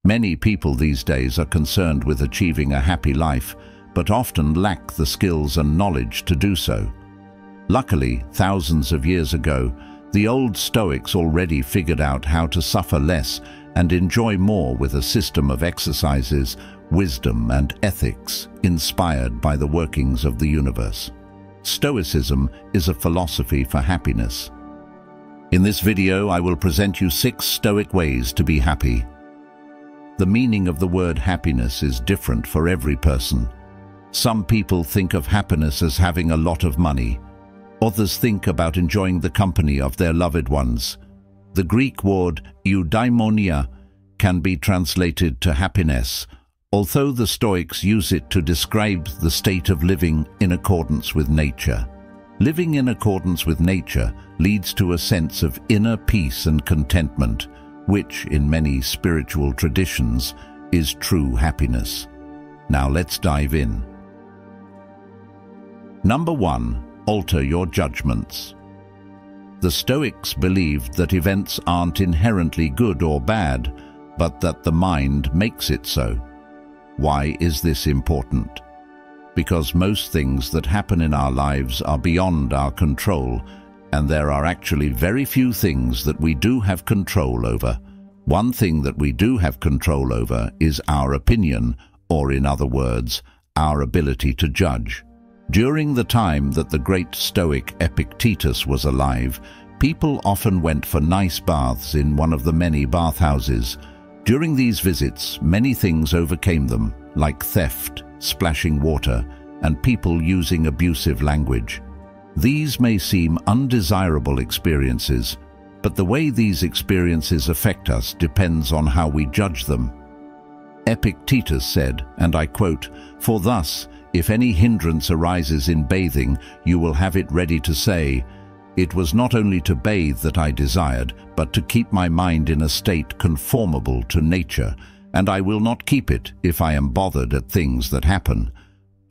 Many people these days are concerned with achieving a happy life, but often lack the skills and knowledge to do so. Luckily, thousands of years ago, the old Stoics already figured out how to suffer less and enjoy more with a system of exercises, wisdom and ethics inspired by the workings of the universe. Stoicism is a philosophy for happiness. In this video, I will present you 6 Stoic ways to be happy. The meaning of the word happiness is different for every person. Some people think of happiness as having a lot of money. Others think about enjoying the company of their loved ones. The Greek word eudaimonia can be translated to happiness, although the Stoics use it to describe the state of living in accordance with nature. Living in accordance with nature leads to a sense of inner peace and contentment, which, in many spiritual traditions, is true happiness. Now let's dive in. Number 1. Alter your judgments. The Stoics believed that events aren't inherently good or bad, but that the mind makes it so. Why is this important? Because most things that happen in our lives are beyond our control, and there are actually very few things that we do have control over. One thing that we do have control over is our opinion, or in other words, our ability to judge. During the time that the great Stoic Epictetus was alive, people often went for nice baths in one of the many bathhouses. During these visits, many things overcame them, like theft, splashing water, and people using abusive language. These may seem undesirable experiences, but the way these experiences affect us depends on how we judge them. Epictetus said, and I quote, "For thus, if any hindrance arises in bathing, you will have it ready to say, 'It was not only to bathe that I desired, but to keep my mind in a state conformable to nature, and I will not keep it if I am bothered at things that happen.'"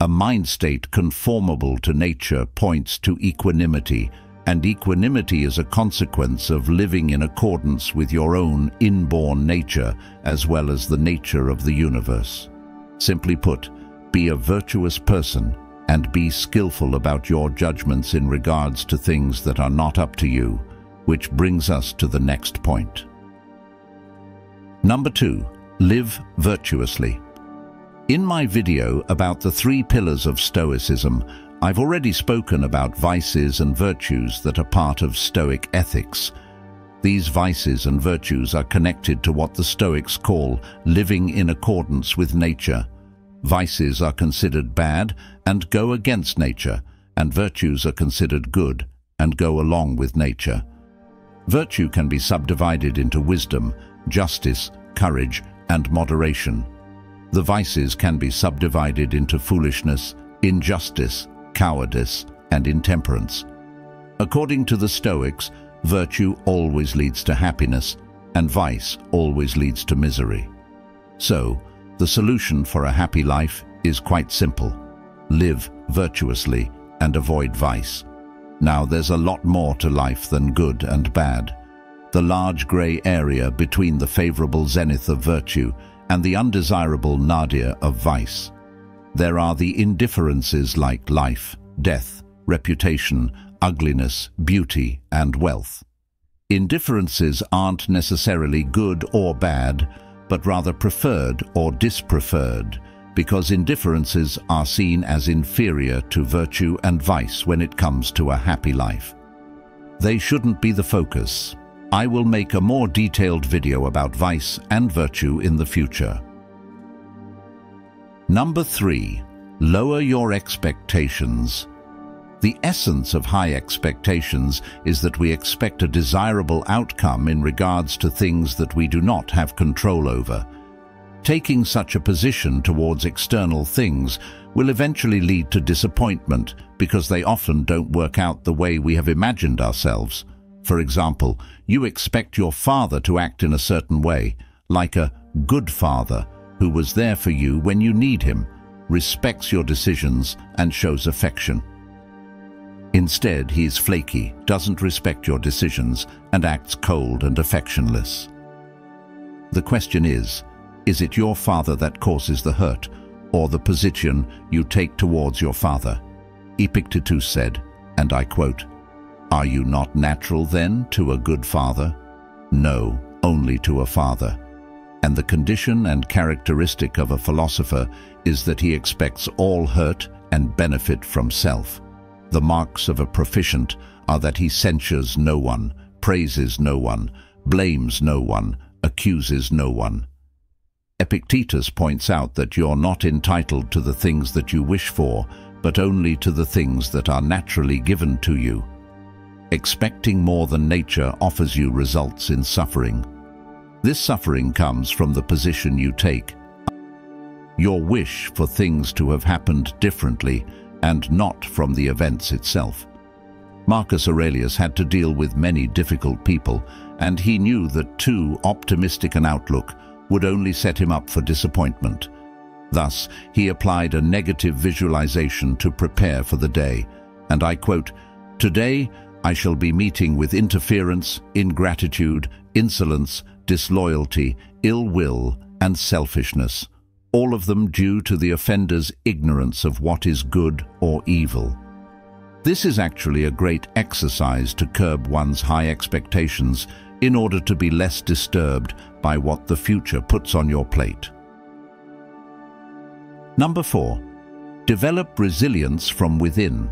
A mind state conformable to nature points to equanimity, and equanimity is a consequence of living in accordance with your own inborn nature as well as the nature of the universe. Simply put, be a virtuous person and be skillful about your judgments in regards to things that are not up to you, which brings us to the next point. Number 2. Live virtuously. In my video about the 3 pillars of Stoicism, I've already spoken about vices and virtues that are part of Stoic ethics. These vices and virtues are connected to what the Stoics call living in accordance with nature. Vices are considered bad and go against nature, and virtues are considered good and go along with nature. Virtue can be subdivided into wisdom, justice, courage, and moderation. The vices can be subdivided into foolishness, injustice, cowardice, and intemperance. According to the Stoics, virtue always leads to happiness, and vice always leads to misery. So, the solution for a happy life is quite simple. Live virtuously and avoid vice. Now, there's a lot more to life than good and bad. The large grey area between the favorable zenith of virtue and the undesirable nadir of vice. There are the indifferences like life, death, reputation, ugliness, beauty, and wealth. Indifferences aren't necessarily good or bad, but rather preferred or dispreferred, because indifferences are seen as inferior to virtue and vice when it comes to a happy life. They shouldn't be the focus. I will make a more detailed video about vice and virtue in the future. Number 3. Lower your expectations. The essence of high expectations is that we expect a desirable outcome in regards to things that we do not have control over. Taking such a position towards external things will eventually lead to disappointment because they often don't work out the way we have imagined ourselves. For example, you expect your father to act in a certain way, like a good father who was there for you when you need him, respects your decisions, and shows affection. Instead, he's flaky, doesn't respect your decisions, and acts cold and affectionless. The question is, Is it your father that causes the hurt, or the position you take towards your father? Epictetus said, and I quote, "Are you not natural then to a good father? No, only to a father. And the condition and characteristic of a philosopher is that he expects all hurt and benefit from self. The marks of a proficient are that he censures no one, praises no one, blames no one, accuses no one." Epictetus points out that you're not entitled to the things that you wish for, but only to the things that are naturally given to you. Expecting more than nature offers you results in suffering. This suffering comes from the position you take, your wish for things to have happened differently, and not from the events itself. Marcus Aurelius had to deal with many difficult people, and he knew that too optimistic an outlook would only set him up for disappointment. Thus, he applied a negative visualization to prepare for the day, and I quote, "Today I shall be meeting with interference, ingratitude, insolence, disloyalty, ill will, and selfishness, all of them due to the offender's ignorance of what is good or evil." This is actually a great exercise to curb one's high expectations in order to be less disturbed by what the future puts on your plate. Number 4. Develop resilience from within.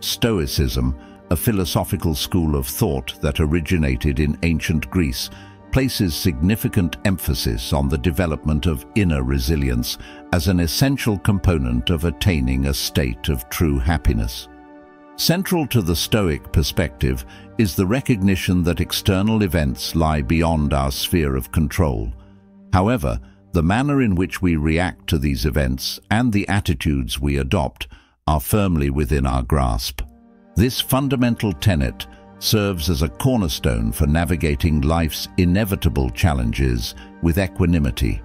Stoicism, a philosophical school of thought that originated in ancient Greece, places significant emphasis on the development of inner resilience as an essential component of attaining a state of true happiness. Central to the Stoic perspective is the recognition that external events lie beyond our sphere of control. However, the manner in which we react to these events and the attitudes we adopt are firmly within our grasp. This fundamental tenet serves as a cornerstone for navigating life's inevitable challenges with equanimity.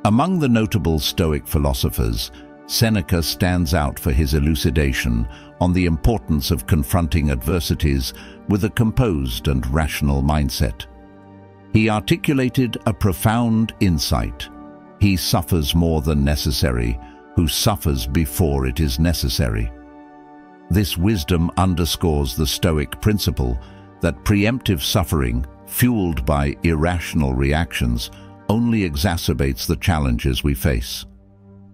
Among the notable Stoic philosophers, Seneca stands out for his elucidation on the importance of confronting adversities with a composed and rational mindset. He articulated a profound insight. He suffers more than necessary, who suffers before it is necessary. This wisdom underscores the Stoic principle that preemptive suffering, fueled by irrational reactions, only exacerbates the challenges we face.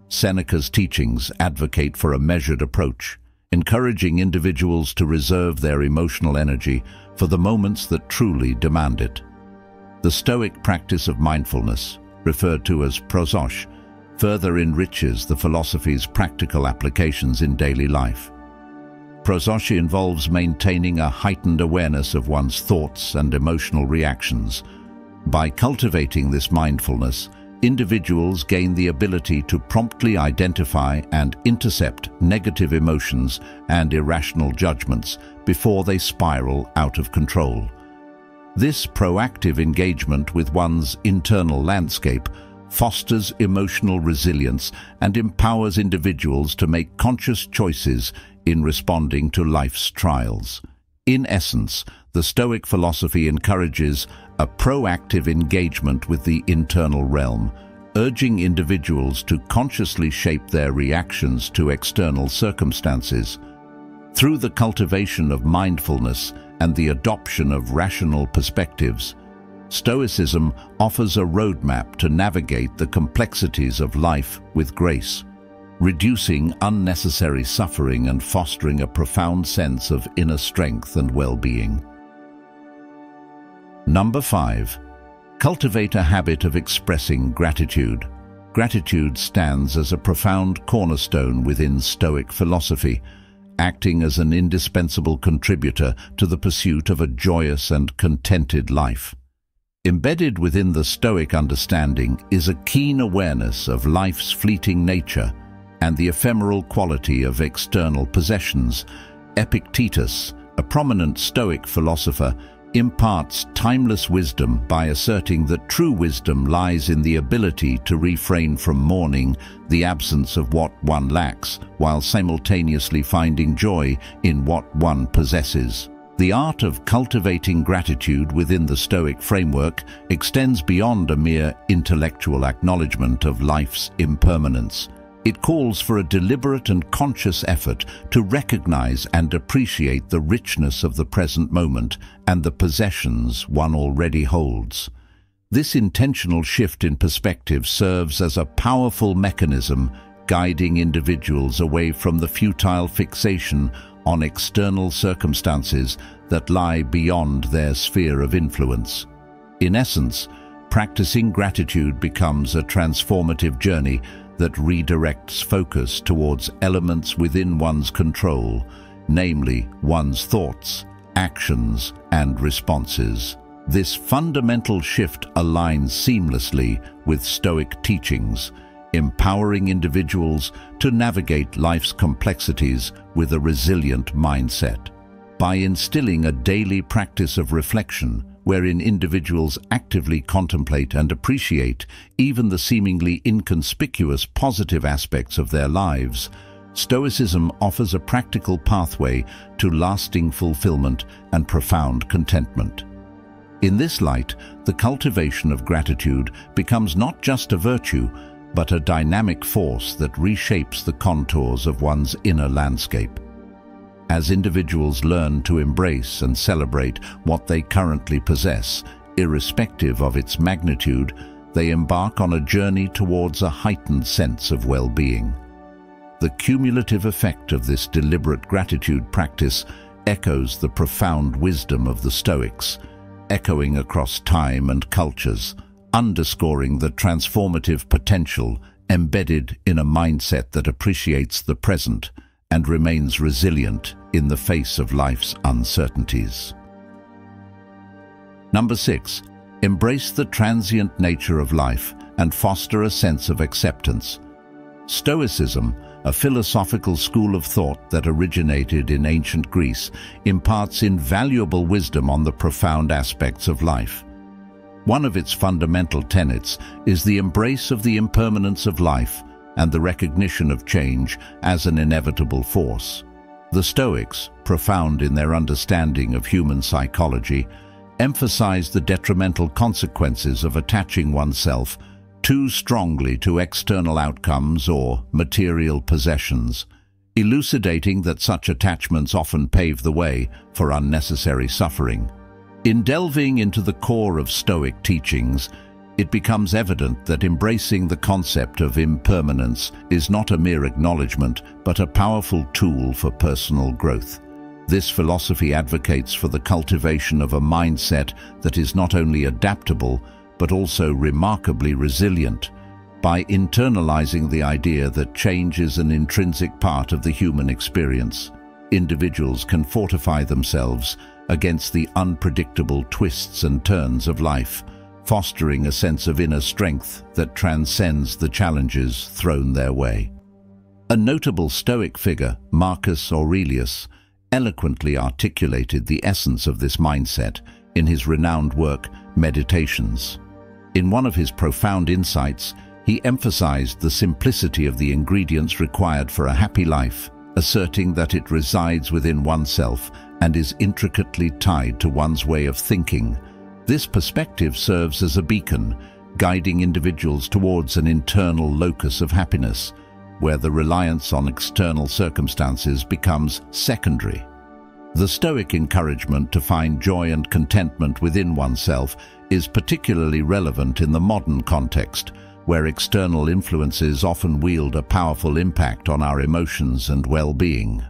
Seneca's teachings advocate for a measured approach, encouraging individuals to reserve their emotional energy for the moments that truly demand it. The Stoic practice of mindfulness, referred to as prososche, further enriches the philosophy's practical applications in daily life. Prososche involves maintaining a heightened awareness of one's thoughts and emotional reactions. By cultivating this mindfulness, individuals gain the ability to promptly identify and intercept negative emotions and irrational judgments before they spiral out of control. This proactive engagement with one's internal landscape fosters emotional resilience and empowers individuals to make conscious choices in responding to life's trials. In essence, the Stoic philosophy encourages a proactive engagement with the internal realm, urging individuals to consciously shape their reactions to external circumstances. Through the cultivation of mindfulness and the adoption of rational perspectives, Stoicism offers a roadmap to navigate the complexities of life with grace, reducing unnecessary suffering and fostering a profound sense of inner strength and well-being. Number 5. Cultivate a habit of expressing gratitude. Gratitude stands as a profound cornerstone within Stoic philosophy, acting as an indispensable contributor to the pursuit of a joyous and contented life. Embedded within the Stoic understanding is a keen awareness of life's fleeting nature and the ephemeral quality of external possessions. Epictetus, a prominent Stoic philosopher, imparts timeless wisdom by asserting that true wisdom lies in the ability to refrain from mourning the absence of what one lacks, while simultaneously finding joy in what one possesses. The art of cultivating gratitude within the Stoic framework extends beyond a mere intellectual acknowledgement of life's impermanence. It calls for a deliberate and conscious effort to recognize and appreciate the richness of the present moment and the possessions one already holds. This intentional shift in perspective serves as a powerful mechanism guiding individuals away from the futile fixation on external circumstances that lie beyond their sphere of influence. In essence, practicing gratitude becomes a transformative journey that redirects focus towards elements within one's control, namely one's thoughts, actions, and responses. This fundamental shift aligns seamlessly with Stoic teachings, empowering individuals to navigate life's complexities with a resilient mindset. By instilling a daily practice of reflection, wherein individuals actively contemplate and appreciate even the seemingly inconspicuous positive aspects of their lives, Stoicism offers a practical pathway to lasting fulfillment and profound contentment. In this light, the cultivation of gratitude becomes not just a virtue, but a dynamic force that reshapes the contours of one's inner landscape. As individuals learn to embrace and celebrate what they currently possess, irrespective of its magnitude, they embark on a journey towards a heightened sense of well-being. The cumulative effect of this deliberate gratitude practice echoes the profound wisdom of the Stoics, echoing across time and cultures, underscoring the transformative potential embedded in a mindset that appreciates the present and remains resilient in the face of life's uncertainties. Number 6. Embrace the transient nature of life and foster a sense of acceptance. Stoicism, a philosophical school of thought that originated in ancient Greece, imparts invaluable wisdom on the profound aspects of life. One of its fundamental tenets is the embrace of the impermanence of life and the recognition of change as an inevitable force. The Stoics, profound in their understanding of human psychology, emphasize the detrimental consequences of attaching oneself too strongly to external outcomes or material possessions, elucidating that such attachments often pave the way for unnecessary suffering. In delving into the core of Stoic teachings, it becomes evident that embracing the concept of impermanence is not a mere acknowledgement, but a powerful tool for personal growth. This philosophy advocates for the cultivation of a mindset that is not only adaptable, but also remarkably resilient. By internalizing the idea that change is an intrinsic part of the human experience, individuals can fortify themselves against the unpredictable twists and turns of life, fostering a sense of inner strength that transcends the challenges thrown their way. A notable Stoic figure, Marcus Aurelius, eloquently articulated the essence of this mindset in his renowned work, Meditations. In one of his profound insights, he emphasized the simplicity of the ingredients required for a happy life, asserting that it resides within oneself and is intricately tied to one's way of thinking. This perspective serves as a beacon, guiding individuals towards an internal locus of happiness, where the reliance on external circumstances becomes secondary. The Stoic encouragement to find joy and contentment within oneself is particularly relevant in the modern context, where external influences often wield a powerful impact on our emotions and well-being.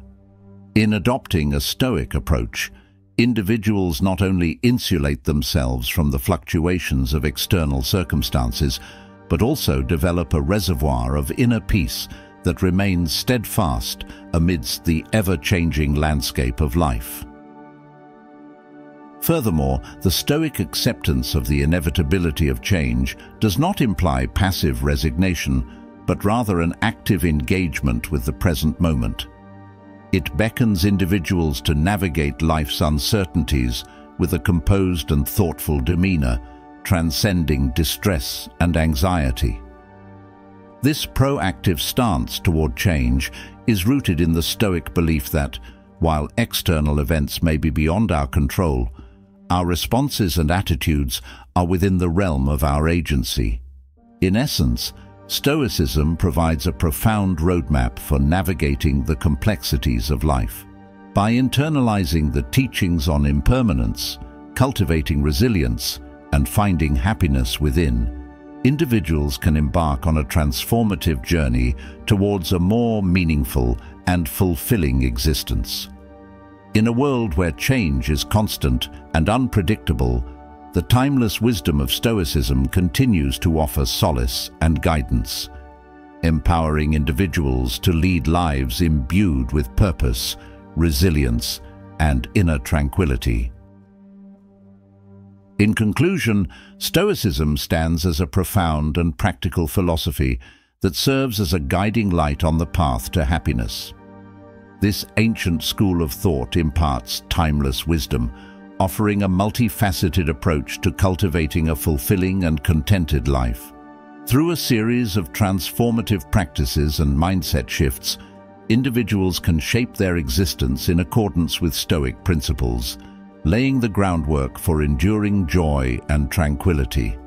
In adopting a Stoic approach, individuals not only insulate themselves from the fluctuations of external circumstances, but also develop a reservoir of inner peace that remains steadfast amidst the ever-changing landscape of life. Furthermore, the Stoic acceptance of the inevitability of change does not imply passive resignation, but rather an active engagement with the present moment. It beckons individuals to navigate life's uncertainties with a composed and thoughtful demeanor, transcending distress and anxiety. This proactive stance toward change is rooted in the Stoic belief that, While external events may be beyond our control, our responses and attitudes are within the realm of our agency. In essence, Stoicism provides a profound roadmap for navigating the complexities of life. By internalizing the teachings on impermanence, cultivating resilience, and finding happiness within, individuals can embark on a transformative journey towards a more meaningful and fulfilling existence. In a world where change is constant and unpredictable, the timeless wisdom of Stoicism continues to offer solace and guidance, empowering individuals to lead lives imbued with purpose, resilience, and inner tranquility. In conclusion, Stoicism stands as a profound and practical philosophy that serves as a guiding light on the path to happiness. This ancient school of thought imparts timeless wisdom, offering a multifaceted approach to cultivating a fulfilling and contented life. Through a series of transformative practices and mindset shifts, individuals can shape their existence in accordance with Stoic principles, laying the groundwork for enduring joy and tranquility.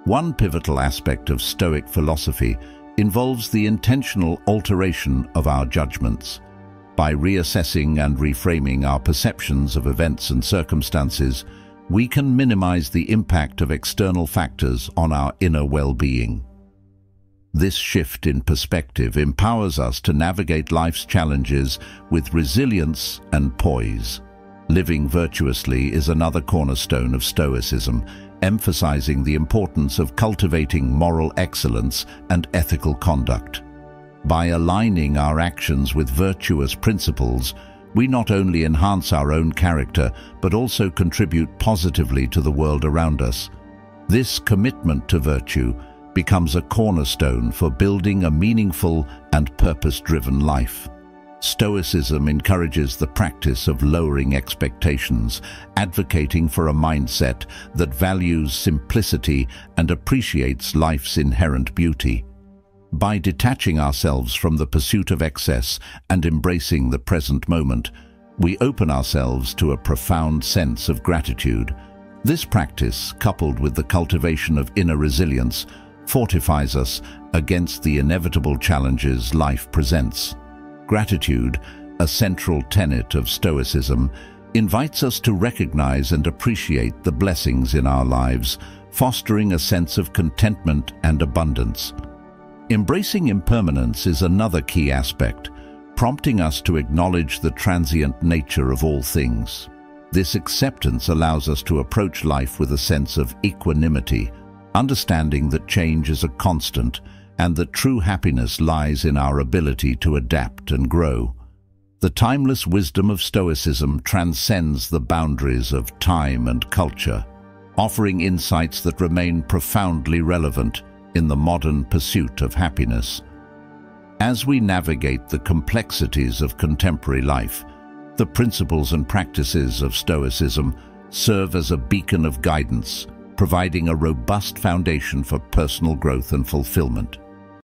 One pivotal aspect of Stoic philosophy involves the intentional alteration of our judgments. By reassessing and reframing our perceptions of events and circumstances, we can minimize the impact of external factors on our inner well-being. This shift in perspective empowers us to navigate life's challenges with resilience and poise. Living virtuously is another cornerstone of Stoicism, emphasizing the importance of cultivating moral excellence and ethical conduct. By aligning our actions with virtuous principles, we not only enhance our own character, but also contribute positively to the world around us. This commitment to virtue becomes a cornerstone for building a meaningful and purpose-driven life. Stoicism encourages the practice of lowering expectations, advocating for a mindset that values simplicity and appreciates life's inherent beauty. By detaching ourselves from the pursuit of excess and embracing the present moment, we open ourselves to a profound sense of gratitude. This practice, coupled with the cultivation of inner resilience, fortifies us against the inevitable challenges life presents. Gratitude, a central tenet of Stoicism, invites us to recognize and appreciate the blessings in our lives, fostering a sense of contentment and abundance. Embracing impermanence is another key aspect, prompting us to acknowledge the transient nature of all things. This acceptance allows us to approach life with a sense of equanimity, understanding that change is a constant and that true happiness lies in our ability to adapt and grow. The timeless wisdom of Stoicism transcends the boundaries of time and culture, offering insights that remain profoundly relevant in the modern pursuit of happiness. As we navigate the complexities of contemporary life, the principles and practices of Stoicism serve as a beacon of guidance, providing a robust foundation for personal growth and fulfillment.